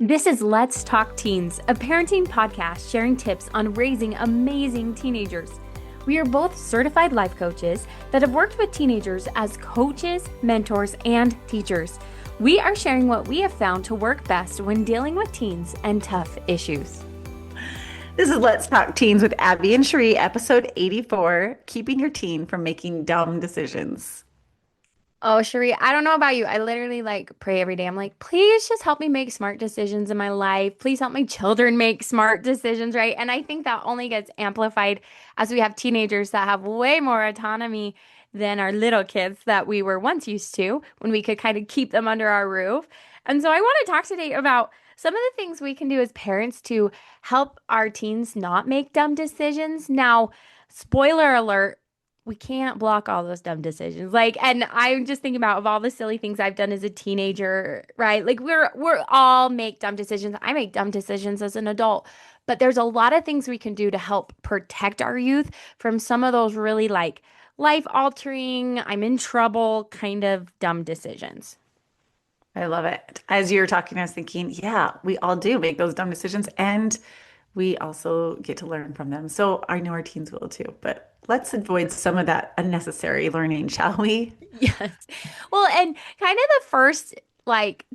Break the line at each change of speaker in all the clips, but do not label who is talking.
This is Let's Talk Teens, a parenting podcast sharing tips on raising amazing teenagers. We are both certified life coaches that have worked with teenagers as coaches, mentors, and teachers. We are sharing what we have found to work best when dealing with teens and tough issues.
This is Let's Talk Teens with Abbi and Cheree, episode 84, keeping your teen from making dumb decisions.
Oh, Cheree, I don't know about you. I literally pray every day. I'm like, please just help me make smart decisions in my life. Please help my children make smart decisions, right? And I think that only gets amplified as we have teenagers that have way more autonomy than our little kids that we were once used to when we could kind of keep them under our roof. And so I want to talk today about some of the things we can do as parents to help our teens not make dumb decisions. Now, spoiler alert, we can't block all those dumb decisions. And I'm just thinking about of all the silly things I've done as a teenager, right? We're all make dumb decisions. I make dumb decisions as an adult, but there's a lot of things we can do to help protect our youth from some of those really life altering, I'm in trouble kind of dumb decisions.
I love it. As you're talking, I was thinking, yeah, we all do make those dumb decisions and we also get to learn from them. So I know our teens will too, but let's avoid some of that unnecessary learning, shall we?
Yes. Well, and kind of the first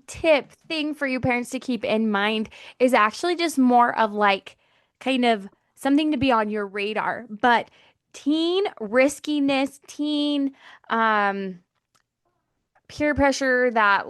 tip thing for you parents to keep in mind is actually just more of kind of something to be on your radar. But teen riskiness, teen peer pressure that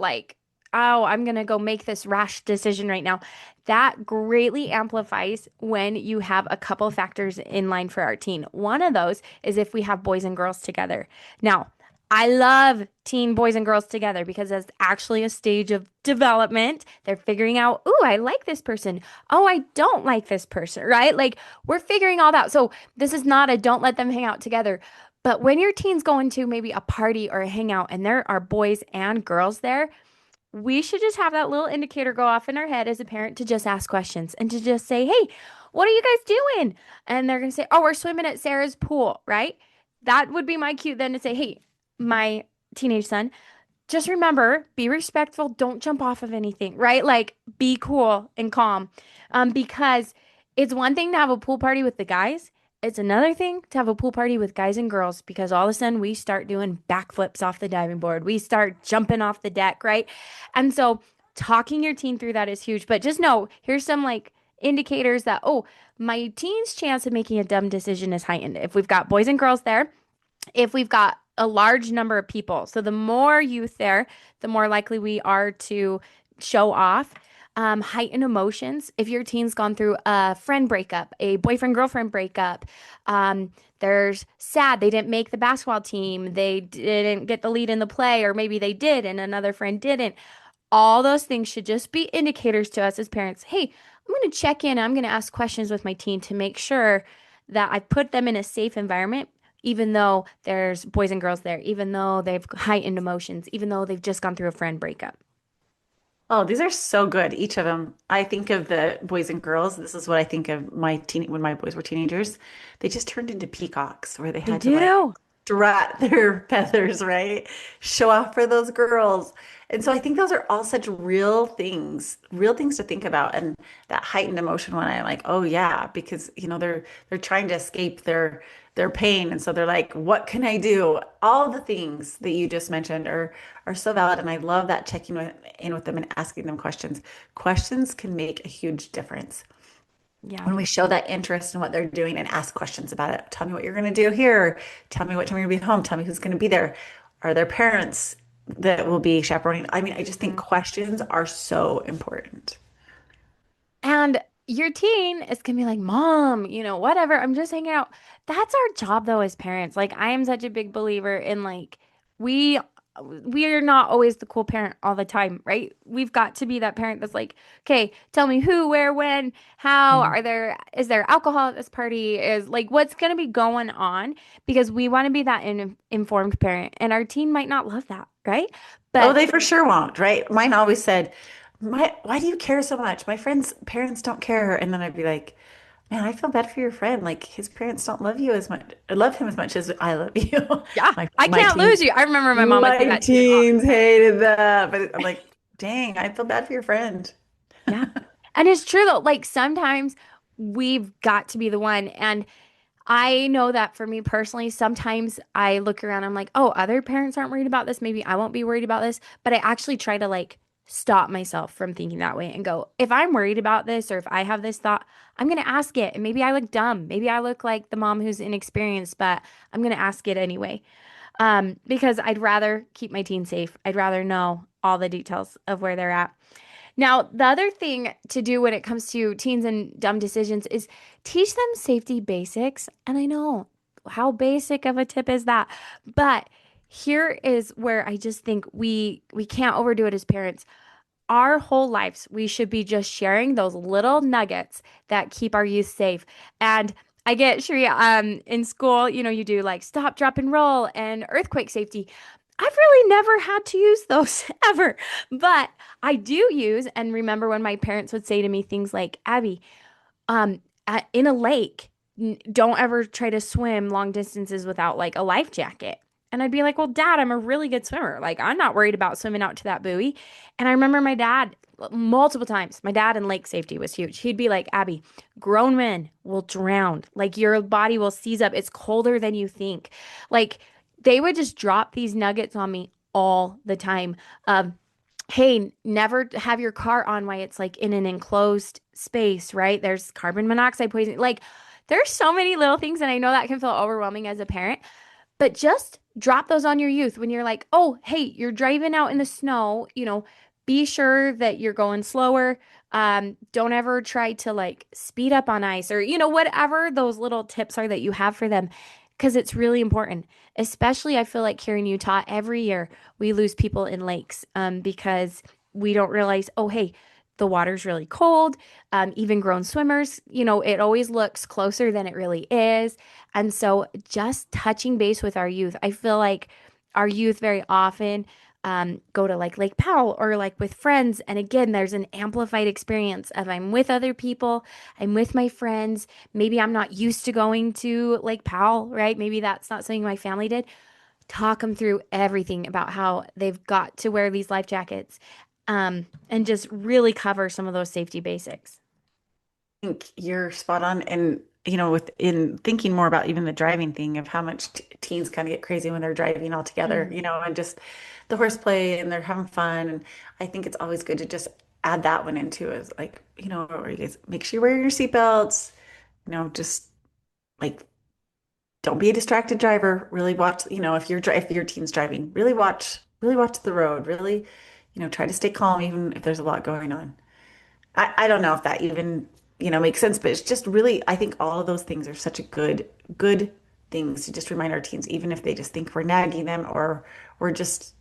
oh, I'm gonna go make this rash decision right now. That greatly amplifies when you have a couple factors in line for our teen. One of those is if we have boys and girls together. Now, I love teen boys and girls together because that's actually a stage of development. They're figuring out, oh, I like this person. Oh, I don't like this person, right? We're figuring all that. So this is not a don't let them hang out together. But when your teen's going to maybe a party or a hangout and there are boys and girls there, we should just have that little indicator go off in our head as a parent to just ask questions and to just say, hey, what are you guys doing? And they're going to say, oh, we're swimming at Sarah's pool, right? That would be my cue then to say, hey, my teenage son, just remember, be respectful. Don't jump off of anything, right? Be cool and calm. Because it's one thing to have a pool party with the guys. It's another thing to have a pool party with guys and girls because all of a sudden we start doing backflips off the diving board. We start jumping off the deck, right? And so talking your teen through that is huge. But just know, here's some indicators that, oh, my teen's chance of making a dumb decision is heightened. If we've got boys and girls there, if we've got a large number of people. So the more youth there, the more likely we are to show off. Heightened emotions. If your teen's gone through a friend breakup, a boyfriend-girlfriend breakup, there's sad they didn't make the basketball team, they didn't get the lead in the play, or maybe they did and another friend didn't. All those things should just be indicators to us as parents. Hey, I'm going to check in. I'm going to ask questions with my teen to make sure that I put them in a safe environment, even though there's boys and girls there, even though they've heightened emotions, even though they've just gone through a friend breakup.
Oh, these are so good. Each of them. I think of the boys and girls. This is what I think of when my boys were teenagers. They just turned into peacocks where they
They
had to
do.
strut their feathers, right? Show off for those girls. And so I think those are all such real things to think about. And that heightened emotion when I'm like, oh yeah, because they're trying to escape their pain. And so they're like, what can I do? All the things that you just mentioned are so valid. And I love that in with them and asking them questions. Questions can make a huge difference
Yeah.
when we show that interest in what they're doing and ask questions about it. Tell me what you're going to do here. Tell me what time you're going to be home. Tell me who's going to be there. Are there parents that will be chaperoning? I mean, I just think questions are so important.
And your teen is gonna be like, Mom, whatever, I'm just hanging out. That's our job though as parents. I am such a big believer in we we are not always the cool parent all the time, right? We've got to be that parent that's like, okay, tell me who, where, when, how, is there alcohol at this party? Is what's gonna be going on? Because we want to be that informed parent, and our teen might not love that, right?
Oh,
But
they for sure won't, right? Mine always said, why do you care so much? My friends' parents don't care. And then I'd be like, man, I feel bad for your friend. Like his parents don't love you as much, love him as much as I love you.
yeah,
My
I
my
can't
teens,
lose you. I remember my mom would say
my
that to me all
teens
the time.
hated that. But I'm like, dang, I feel bad for your friend.
Yeah. And it's true though, like sometimes we've got to be the one. And I know that for me personally, sometimes I look around, I'm like, oh, other parents aren't worried about this. Maybe I won't be worried about this. But I actually try to like stop myself from thinking that way and go, if I'm worried about this or if I have this thought, I'm going to ask it. And maybe I look dumb. Maybe I look like the mom who's inexperienced, but I'm going to ask it anyway. Because I'd rather keep my teen safe. I'd rather know all the details of where they're at. Now, the other thing to do when it comes to teens and dumb decisions is teach them safety basics. And I know how basic of a tip is that, but here is where I just think we can't overdo it as parents. Our whole lives, we should be just sharing those little nuggets that keep our youth safe. And I get Cheree, in school, you do like stop, drop, and roll and earthquake safety. I've really never had to use those ever, but I do use and remember when my parents would say to me things like, Abby, in a lake, don't ever try to swim long distances without like a life jacket. And I'd be like, well, Dad, I'm a really good swimmer. Like, I'm not worried about swimming out to that buoy. And I remember my dad multiple times, my dad in lake safety was huge. He'd be like, Abby, grown men will drown. Like, your body will seize up. It's colder than you think. Like, they would just drop these nuggets on me all the time. Hey, never have your car on while it's like in an enclosed space, right? There's carbon monoxide poisoning. Like, there's so many little things, and I know that can feel overwhelming as a parent, but just drop those on your youth when you're like, oh, hey, you're driving out in the snow, be sure that you're going slower. Don't ever try to like speed up on ice or, whatever those little tips are that you have for them, because it's really important. Especially, I feel like here in Utah, every year we lose people in lakes because we don't realize, oh, hey, the water's really cold. Even grown swimmers, it always looks closer than it really is. And so just touching base with our youth, I feel like our youth very often go to like Lake Powell or like with friends. And again, there's an amplified experience of I'm with other people, I'm with my friends. Maybe I'm not used to going to Lake Powell, right? Maybe that's not something my family did. Talk them through everything about how they've got to wear these life jackets and just really cover some of those safety basics.
Think you're spot on. And, with in thinking more about even the driving thing of how much teens kind of get crazy when they're driving all together,
Mhm.
and just the horseplay and they're having fun. And I think it's always good to just add that one into is like, or you guys make sure you wear your seatbelts, just like don't be a distracted driver. Really watch, if your team's driving, really watch the road. Really, try to stay calm even if there's a lot going on. I don't know if that even, makes sense, but it's just really, I think all of those things are such a good things to just remind our teens, even if they just think we're nagging them or we're just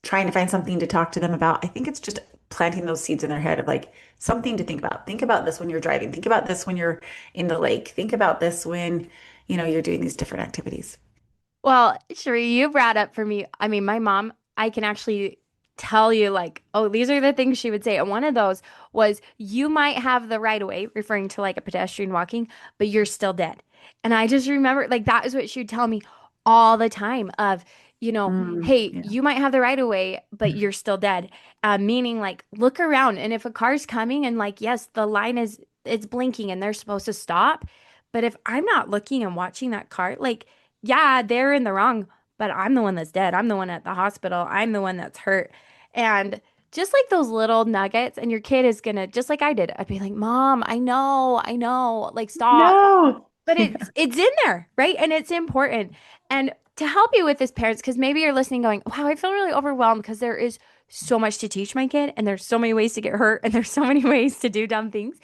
trying to find something to talk to them about. I think it's just planting those seeds in their head of like something to think about. Think about this when you're driving. Think about this when you're in the lake. Think about this when, you're doing these different activities.
Well, Sheree, you brought up for me. I mean, my mom, I can actually tell you, like, oh, these are the things she would say. And one of those was, you might have the right of way, referring to like a pedestrian walking, but you're still dead. And I just remember, like, that is what she would tell me all the time of, hey,
Yeah.
you might have the right of way, but you're still dead. Meaning, like, look around. And if a car's coming and, like, yes, the line is, it's blinking and they're supposed to stop. But if I'm not looking and watching that car, like, yeah, they're in the wrong, but I'm the one that's dead. I'm the one at the hospital. I'm the one that's hurt. And just like those little nuggets, and your kid is gonna, just like I did, I'd be like, Mom, I know, like stop.
No.
But it's in there, right? And it's important. And to help you with this, parents, because maybe you're listening going, wow, I feel really overwhelmed because there is so much to teach my kid, and there's so many ways to get hurt, and there's so many ways to do dumb things.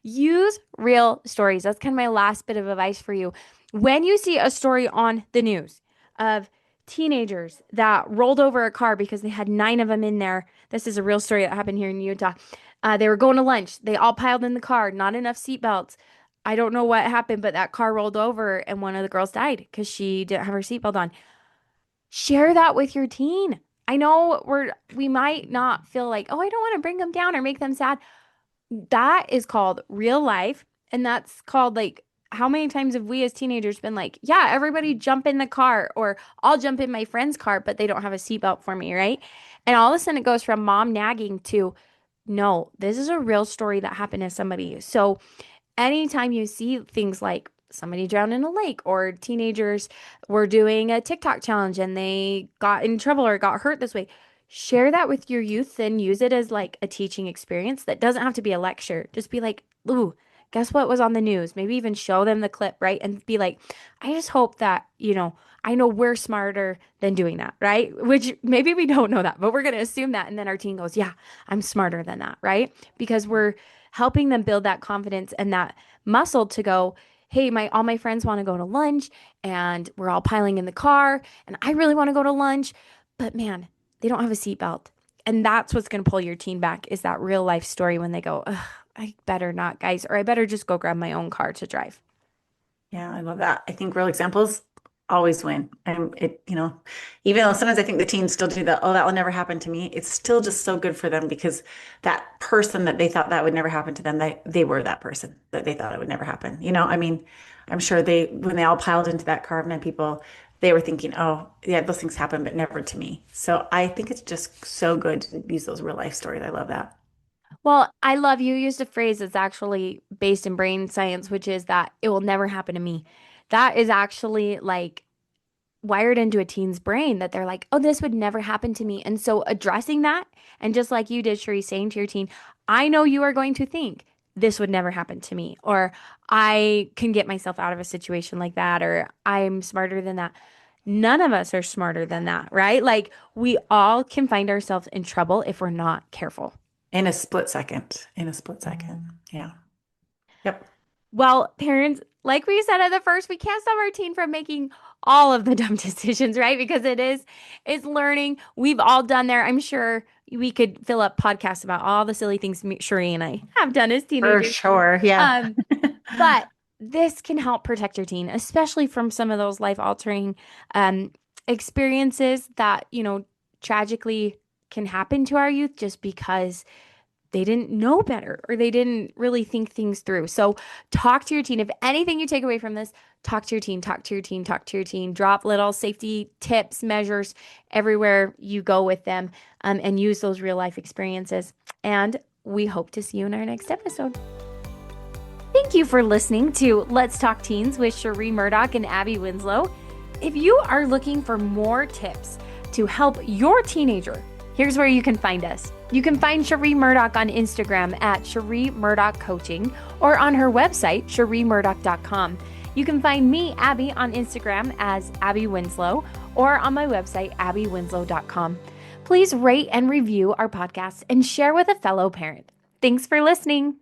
Use real stories. That's kind of my last bit of advice for you. When you see a story on the news of teenagers that rolled over a car because they had nine of them in there, this is a real story that happened here in Utah. They were going to lunch. They all piled in the car, not enough seatbelts. I don't know what happened, but that car rolled over and one of the girls died because she didn't have her seatbelt on. Share that with your teen. I know we might not feel like, oh, I don't want to bring them down or make them sad. That is called real life. And that's called like, how many times have we as teenagers been like, yeah, everybody jump in the car, or I'll jump in my friend's car, but they don't have a seatbelt for me, right? And all of a sudden it goes from mom nagging to no, this is a real story that happened to somebody. So anytime you see things like somebody drowned in a lake or teenagers were doing a TikTok challenge and they got in trouble or got hurt this way, share that with your youth and use it as like a teaching experience that doesn't have to be a lecture. Just be like, ooh, guess what was on the news? Maybe even show them the clip, right? And be like, I just hope that, I know we're smarter than doing that, right? Which maybe we don't know that, but we're going to assume that. And then our teen goes, yeah, I'm smarter than that, right? Because we're helping them build that confidence and that muscle to go, hey, my all my friends want to go to lunch and we're all piling in the car and I really want to go to lunch, but man, they don't have a seatbelt. And that's what's going to pull your teen back is that real life story when they go, ugh, I better not, guys, or I better just go grab my own car to drive.
Yeah, I love that. I think real examples always win. And even though sometimes I think the teens still do that, oh, that will never happen to me, it's still just so good for them because that person that they thought that would never happen to them, they were that person that they thought it would never happen. I mean, I'm sure when they all piled into that car of 9 people, they were thinking, oh, yeah, those things happen, but never to me. So I think it's just so good to use those real life stories. I love that.
Well, I love you used a phrase that's actually based in brain science, which is that it will never happen to me. That is actually like wired into a teen's brain that they're like, oh, this would never happen to me. And so addressing that, and just like you did, Cheree, saying to your teen, I know you are going to think this would never happen to me, or I can get myself out of a situation like that, or I'm smarter than that. None of us are smarter than that, right? Like we all can find ourselves in trouble if we're not careful.
In a split second. In a split second. Yeah. Yep.
Well, parents, like we said at the first, we can't stop our teen from making all of the dumb decisions, right? Because it's learning. We've all done there. I'm sure we could fill up podcasts about all the silly things Sheree and I have done as
For
teenagers.
sure. Yeah.
Um, but this can help protect your teen, especially from some of those life-altering experiences that, tragically can happen to our youth just because they didn't know better or they didn't really think things through. So talk to your teen. If anything you take away from this, talk to your teen, talk to your teen, talk to your teen. Drop little safety tips, measures everywhere you go with them, and use those real life experiences. And we hope to see you in our next episode. Thank you for listening to Let's Talk Teens with Cheree Murdock and Abbi Winslow. If you are looking for more tips to help your teenager, here's where you can find us. You can find Cheree Murdock on Instagram at Cheree Murdock Coaching or on her website, ChereeMurdock.com. You can find me, Abbi, on Instagram as Abbi Winslow or on my website, AbbiWinslow.com. Please rate and review our podcast and share with a fellow parent. Thanks for listening.